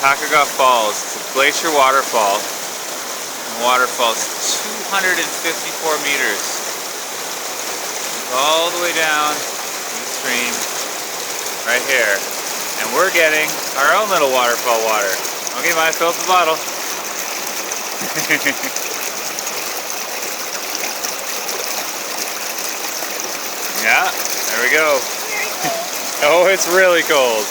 Takakaw Falls. It's a glacier waterfall. The waterfall is 254 meters. It's all the way down in the stream, right here. And we're getting our own little waterfall water. Okay, Maya, fill up the bottle. Yeah, there we go. Oh, it's really cold.